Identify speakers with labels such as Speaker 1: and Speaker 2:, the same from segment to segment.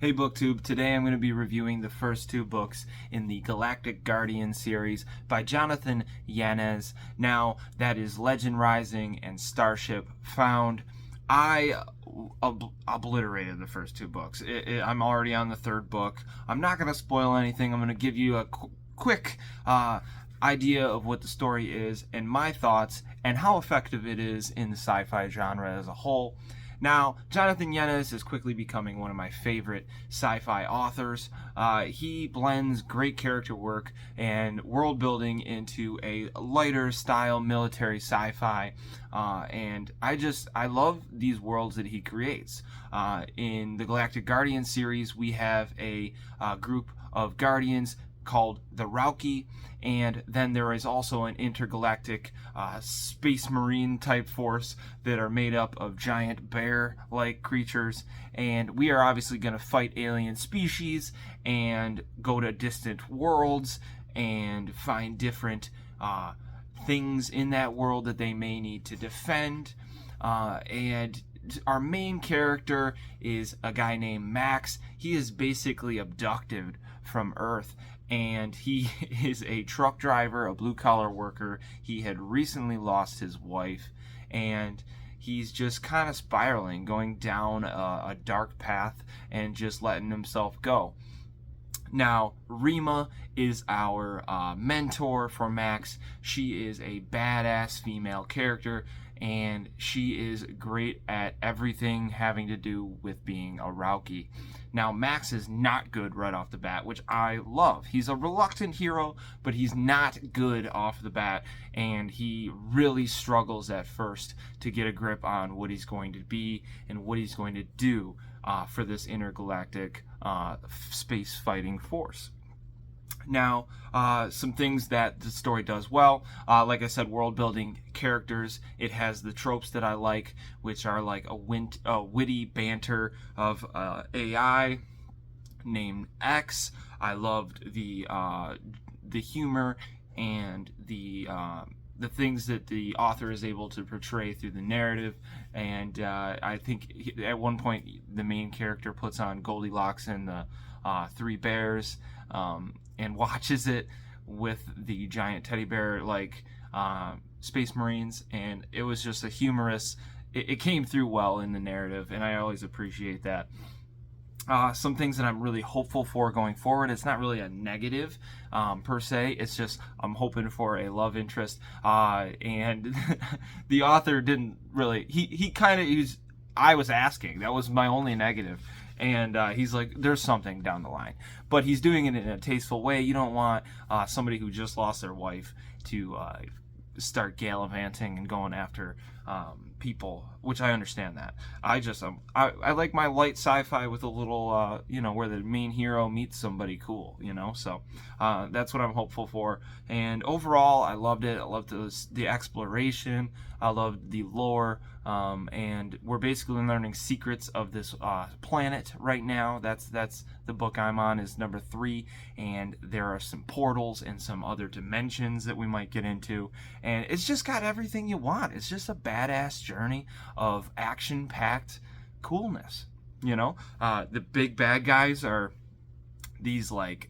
Speaker 1: Hey BookTube, today I'm going to be reviewing the first two books in the Galactic Guardian series by Jonathan Yanez. Now, that is Legend Rising and Starship Found. I obliterated the first two books. I'm already on the third book. I'm not going to spoil anything. I'm going to give you a quick idea of what the story is and my thoughts and how effective it is in the sci-fi genre as a whole. Now, Jonathan Yanez is quickly becoming one of my favorite sci-fi authors. He blends great character work and world building into a lighter style military sci-fi, and I love these worlds that he creates. In the Galactic Guardian series, we have a group of Guardians called the Rauki, and then there is also an intergalactic space marine type force that are made up of giant bear-like creatures, and we are obviously going to fight alien species and go to distant worlds and find different things in that world that they may need to defend, and our main character is a guy named Max. He is basically abducted from Earth, and he is a truck driver, a blue-collar worker. He had recently lost his wife, and he's just kind of spiraling, going down a dark path and just letting himself go. Now, Rima is our mentor for Max. She is a badass female character, and she is great at everything having to do with being a Rauki. Now, Max is not good right off the bat, which I love. He's a reluctant hero, but he's not good off the bat, and he really struggles at first to get a grip on what he's going to be and what he's going to do for this intergalactic space fighting force. Now, some things that the story does well, like I said, world building, characters. It has the tropes that I like, which are like a witty banter of AI named X. I loved the humor and the things that the author is able to portray through the narrative, and I think at one point the main character puts on Goldilocks and the Three Bears, and watches it with the giant teddy bear like Space Marines, and it was just a humorous, it came through well in the narrative, and I always appreciate that. Some things that I'm really hopeful for going forward. It's not really a negative per se. It's just I'm hoping for a love interest. And the author didn't really. I was asking. That was my only negative. And he's like, there's something down the line. But he's doing it in a tasteful way. You don't want somebody who just lost their wife to start gallivanting and going after people, which I understand that. I like my light sci-fi with a little, where the main hero meets somebody cool, so that's what I'm hopeful for. And overall, I loved it. I loved the exploration. I loved the lore, and we're basically learning secrets of this planet right now. That's the book I'm on, is number 3, and there are some portals and some other dimensions that we might get into, and it's just got everything you want. It's just a badass journey of action-packed coolness. The big bad guys are these like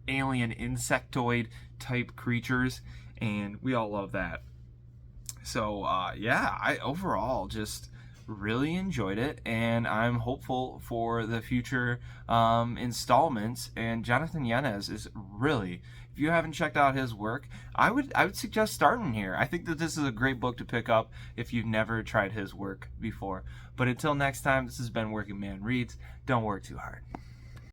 Speaker 1: alien insectoid type creatures, and we all love that. So I overall just really enjoyed it, and I'm hopeful for the future installments. And Jonathan Yanez is really, if you haven't checked out his work, I would suggest starting here. I think that this is a great book to pick up if you've never tried his work before. But until next time, this has been Working Man Reads. Don't work too hard.